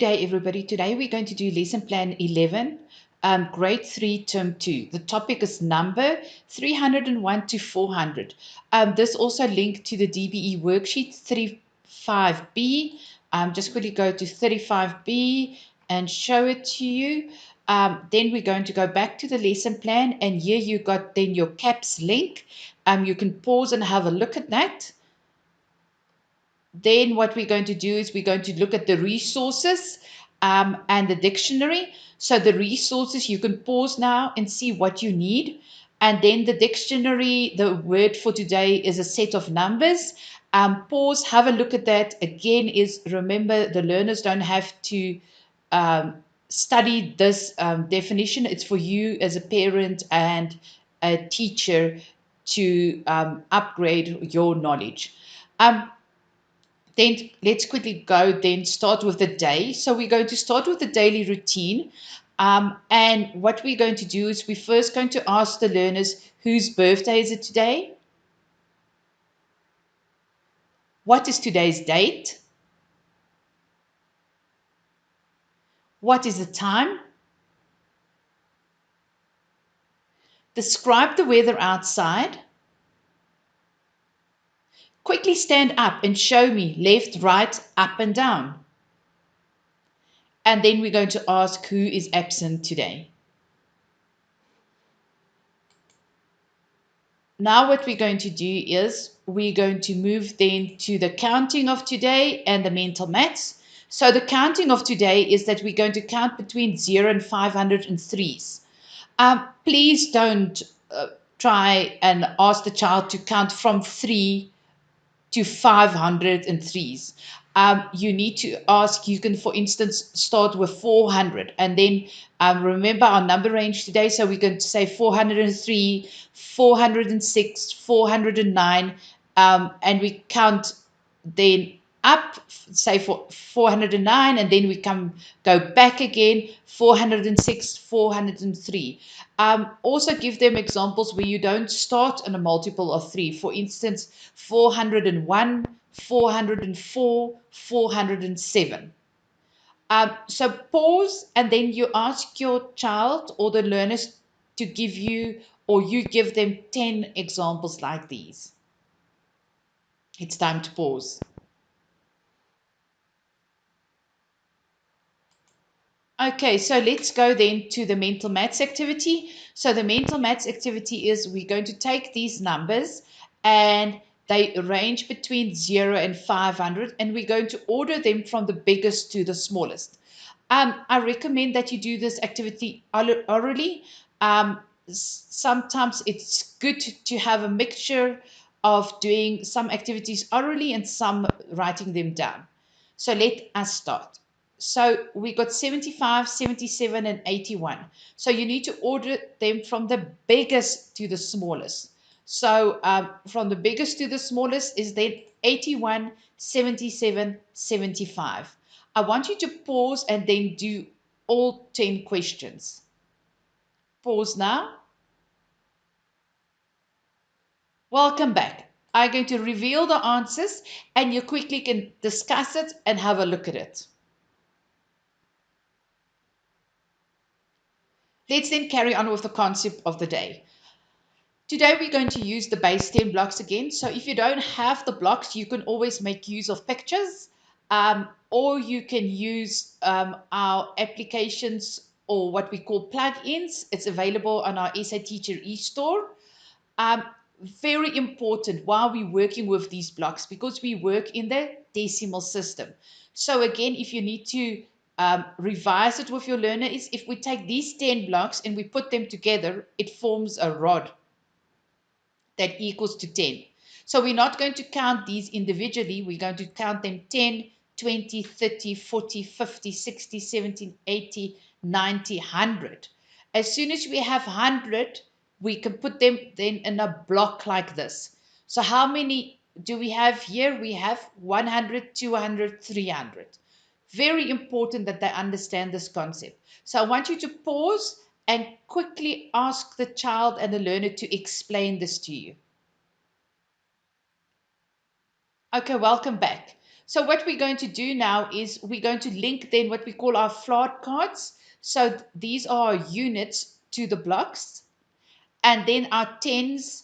day, everybody. Today we're going to do lesson plan 11, grade 3, term 2. The topic is number 301 to 400. This also linked to the DBE worksheet 35B. Just quickly go to 35B and show it to you. Then we're going to go back to the lesson plan, and here you got then your CAPS link. You can pause and have a look at that. Then what we're going to do is we're going to look at the resources and the dictionary. So the resources, you can pause now and see what you need. And then the dictionary, the word for today is a set of numbers. Pause, have a look at that. Again, is remember the learners don't have to study this definition. It's for you as a parent and a teacher to upgrade your knowledge. Then let's quickly go then start with the day. So we're going to start with the daily routine. And what we're going to do is we're first going to ask the learners whose birthday is it today? What is today's date? What is the time? Describe the weather outside. Quickly stand up and show me left, right, up and down. And then we're going to ask who is absent today. Now what we're going to do is we're going to move then to the counting of today and the mental maths. So the counting of today is that we're going to count between 0 and 503s. Please don't try and ask the child to count from 3 to 503s. You need to ask, you can, for instance, start with 400 and then remember our number range today. So we're going to say 403, 406, 409, and we count then up, say for 409, and then we go back again, 406, 403. Also give them examples where you don't start on a multiple of 3. For instance, 401, 404, 407. So pause and then you ask your child or the learners to give you, or you give them 10 examples like these. It's time to pause. Okay, so let's go then to the mental maths activity. So the mental maths activity is we're going to take these numbers and they range between 0 and 500, and we're going to order them from the biggest to the smallest. I recommend that you do this activity orally. Sometimes it's good to have a mixture of doing some activities orally and some writing them down. So let us start. So we got 75, 77, and 81. So you need to order them from the biggest to the smallest. So from the biggest to the smallest is then 81, 77, 75. I want you to pause and then do all 10 questions. Pause now. Welcome back. I'm going to reveal the answers and you quickly can discuss it and have a look at it. Let's then carry on with the concept of the day. Today we're going to use the base 10 blocks again. So if you don't have the blocks, you can always make use of pictures, or you can use our applications or what we call plugins. It's available on our SA Teacher eStore. Very important while we're working with these blocks because we work in the decimal system. So again, if you need to revise it with your learner, is if we take these 10 blocks and we put them together, it forms a rod that equals to 10. So we're not going to count these individually. We're going to count them 10, 20, 30, 40, 50, 60, 70, 80, 90, 100. As soon as we have 100, we can put them then in a block like this. So how many do we have here? We have 100, 200, 300. Very important that they understand this concept. So I want you to pause and quickly ask the child and the learner to explain this to you. Okay, welcome back. So what we're going to do now is we're going to link then what we call our flashcards. So these are units to the blocks, and then our tens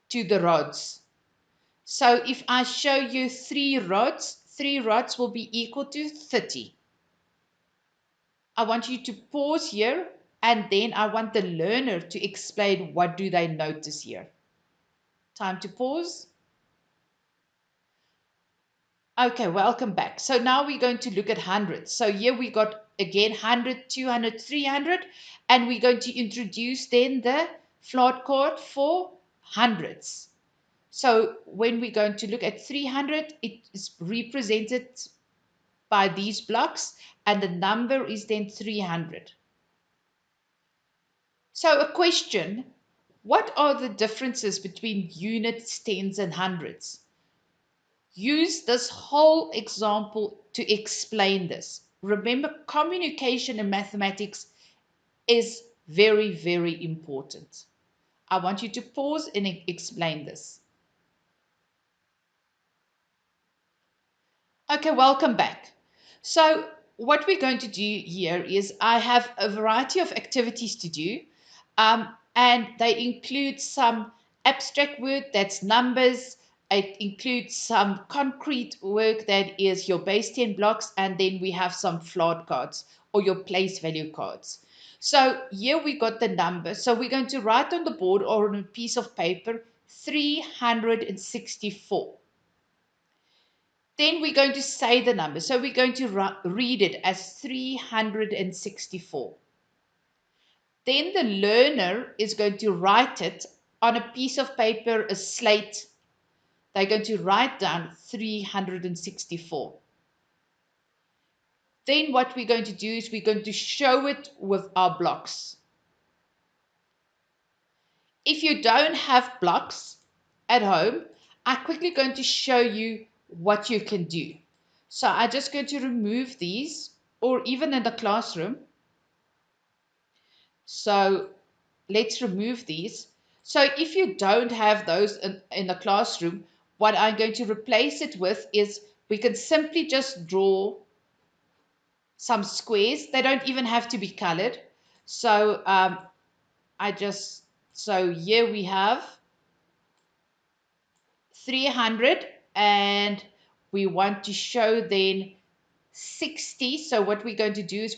to the rods. So if I show you 3 rods will be equal to 30. I want you to pause here, and then I want the learner to explain what do they notice here. Time to pause. Okay, welcome back. So now we're going to look at hundreds. So here we got again 100, 200, 300, and we're going to introduce then the flashcard for hundreds. So when we're going to look at 300, it is represented by these blocks, and the number is then 300. So a question, what are the differences between units, tens, and hundreds? Use this whole example to explain this. Remember, communication in mathematics is very, very important. I want you to pause and explain this. Okay, welcome back. So what we're going to do here is I have a variety of activities to do, and they include some abstract work, that's numbers. It includes some concrete work, that is your base 10 blocks, and then we have some flashcards or your place value cards. So here we got the number. So we're going to write on the board or on a piece of paper 364. Then we're going to say the number. So we're going to read it as 364. Then the learner is going to write it on a piece of paper, a slate. They're going to write down 364. Then what we're going to do is we're going to show it with our blocks. If you don't have blocks at home, I'm quickly going to show you what you can do. So I'm just going to remove these, or even in the classroom. So let's remove these. So if you don't have those in the classroom, what I'm going to replace it with is we can simply just draw some squares. They don't even have to be colored. So so here we have 300, and we want to show then 60. So what we're going to do is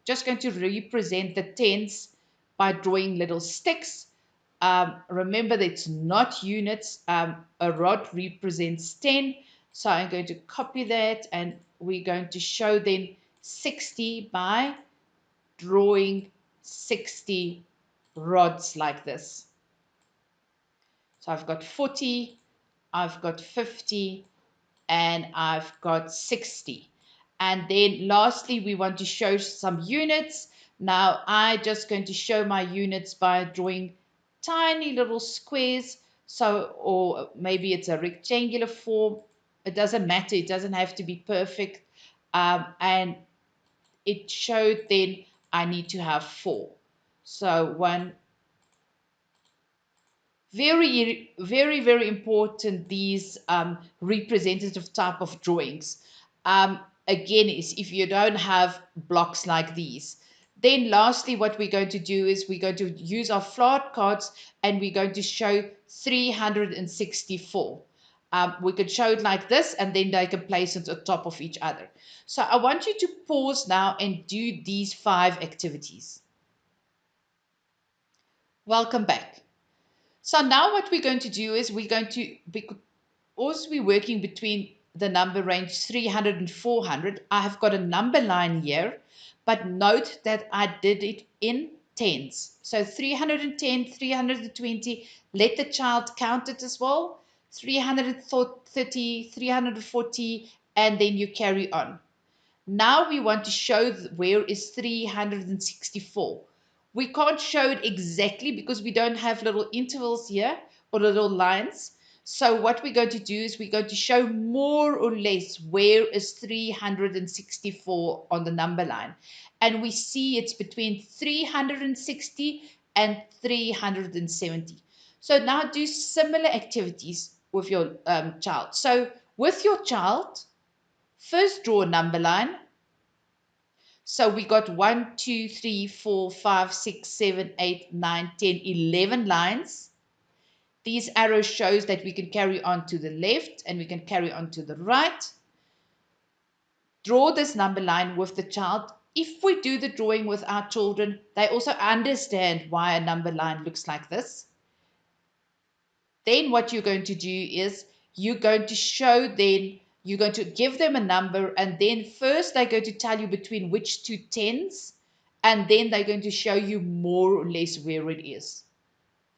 just going to represent the tens by drawing little sticks. Remember that it's not units. A rod represents 10. So I'm going to copy that, and we're going to show then 60 by drawing 60 rods like this. So I've got 40, I've got 50, and I've got 60. And then lastly, we want to show some units. Now I'm just going to show my units by drawing tiny little squares. So, or maybe it's a rectangular form. It doesn't matter. It doesn't have to be perfect. And it showed then I need to have 4. So one, very, very, very important, these representative type of drawings. Again, is if you don't have blocks like these. Then lastly, what we're going to do is we're going to use our flashcards, and we're going to show 364. We could show it like this, and then they can place it on top of each other. So I want you to pause now and do these 5 activities. Welcome back. So now what we're going to do is we're going to, because we're working between the number range 300 and 400, I have got a number line here, but note that I did it in tens. So 310, 320, let the child count it as well, 330, 340, and then you carry on. Now we want to show where is 364. We can't show it exactly because we don't have little intervals here or little lines. So what we're going to do is we're going to show more or less where is 364 on the number line. And we see it's between 360 and 370. So now do similar activities with your child. So With your child, first draw a number line. So we got 1, 2, 3, 4, 5, 6, 7, 8, 9, 10, 11 lines. These arrows shows that we can carry on to the left and we can carry on to the right. Draw this number line with the child. If we do the drawing with our children, they also understand why a number line looks like this. Then what you're going to do is you're going to show them, you're going to give them a number, and then first they're going to tell you between which two tens, and then they're going to show you more or less where it is.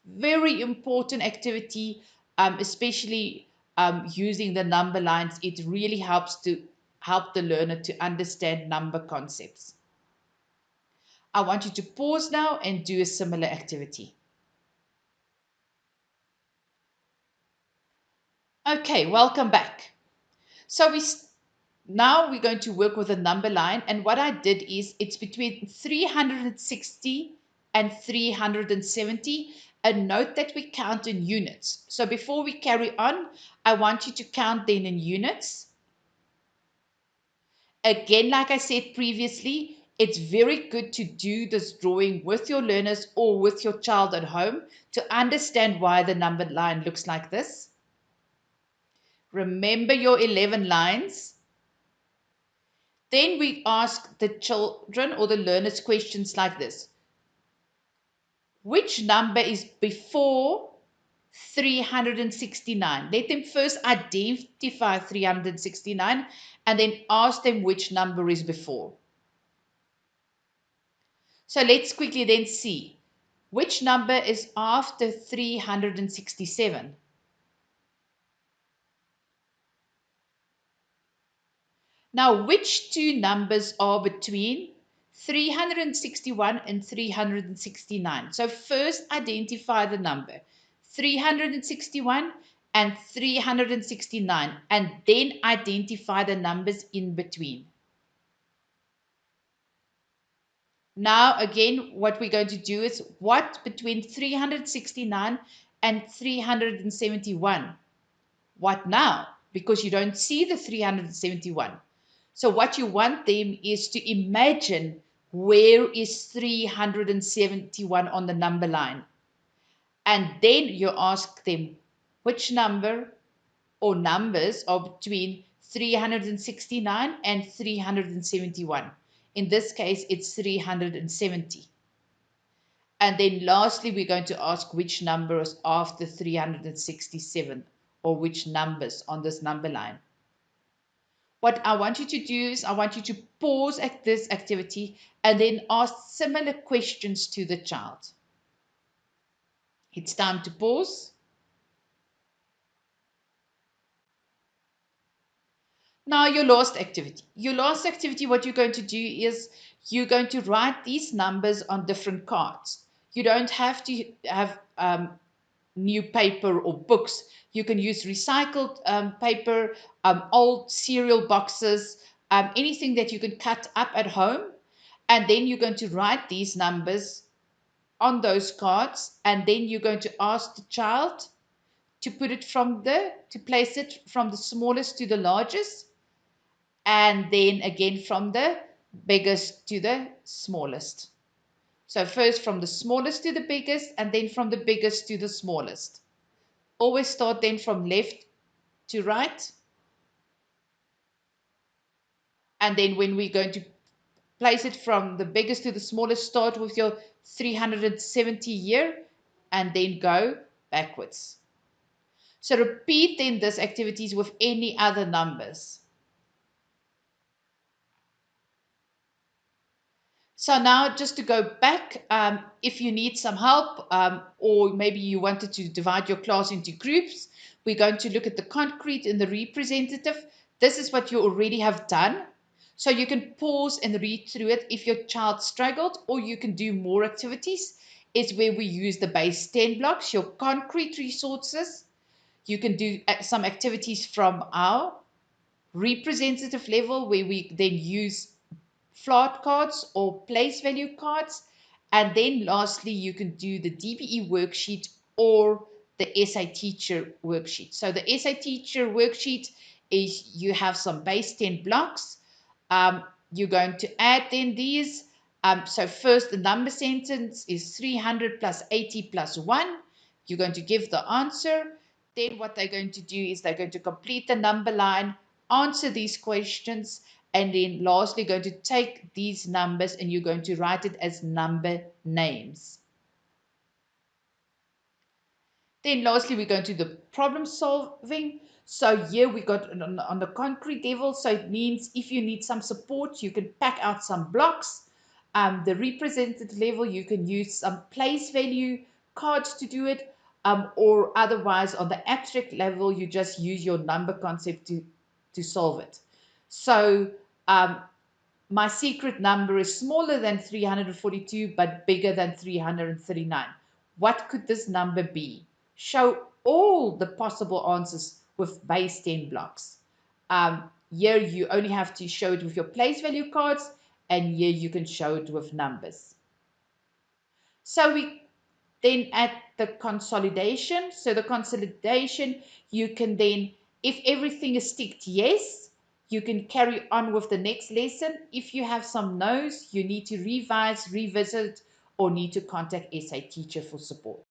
Very important activity, especially using the number lines. It really helps to help the learner to understand number concepts. I want you to pause now and do a similar activity. Okay, welcome back. So now we're going to work with a number line, and what I did is it's between 360 and 370, and note that we count in units. So before we carry on, I want you to count then in units. Again, like I said previously, it's very good to do this drawing with your learners or with your child at home to understand why the number line looks like this. Remember your 11 lines. Then we ask the children or the learners questions like this. Which number is before 369? Let them first identify 369 and then ask them which number is before. So let's quickly then see which number is after 367. Now, which two numbers are between 361 and 369? So first identify the number 361 and 369, and then identify the numbers in between. Now again, what we're going to do is what between 369 and 371? What now? Because you don't see the 371. So what you want them is to imagine where is 371 on the number line. And then you ask them which number or numbers are between 369 and 371. In this case, it's 370. And then lastly, we're going to ask which number is after 367 or which numbers on this number line. What I want you to do is I want you to pause at this activity and then ask similar questions to the child. It's time to pause. Now your last activity. Your last activity, what you're going to do is you're going to write these numbers on different cards. You don't have to have new paper or books. You can use recycled paper, old cereal boxes, anything that you can cut up at home. And then you're going to write these numbers on those cards. And then you're going to ask the child to place it from the smallest to the largest. And then again from the biggest to the smallest. So first from the smallest to the biggest, and then from the biggest to the smallest. Always start then from left to right. And then when we're going to place it from the biggest to the smallest, start with your 370 here and then go backwards. So repeat then these activities with any other numbers. So now just to go back, if you need some help or maybe you wanted to divide your class into groups, we're going to look at the concrete and the representative. This is what you already have done. So you can pause and read through it if your child struggled, or you can do more activities. It's where we use the base 10 blocks, your concrete resources. You can do some activities from our representative level where we then use flat cards or place value cards. And then lastly, you can do the DBE worksheet or the SA Teacher worksheet. So the SA Teacher worksheet is you have some base 10 blocks. You're going to add then these. So first, the number sentence is 300 plus 80 plus 1. You're going to give the answer. Then what they're going to do is they're going to complete the number line, answer these questions, and then lastly going to take these numbers and you're going to write it as number names. Then lastly, we're going to the problem solving. So here we got on the concrete level. So it means if you need some support, you can pack out some blocks. The represented level, you can use some place value cards to do it. Or otherwise on the abstract level, you just use your number concept to solve it. So my secret number is smaller than 342, but bigger than 339. What could this number be? Show all the possible answers with base 10 blocks. Here you only have to show it with your place value cards, and here you can show it with numbers. So we then at the consolidation. So the consolidation, you can then, if everything is ticked yes, you can carry on with the next lesson. If you have some no's, you need to revise, revisit, or need to contact SA Teacher for support.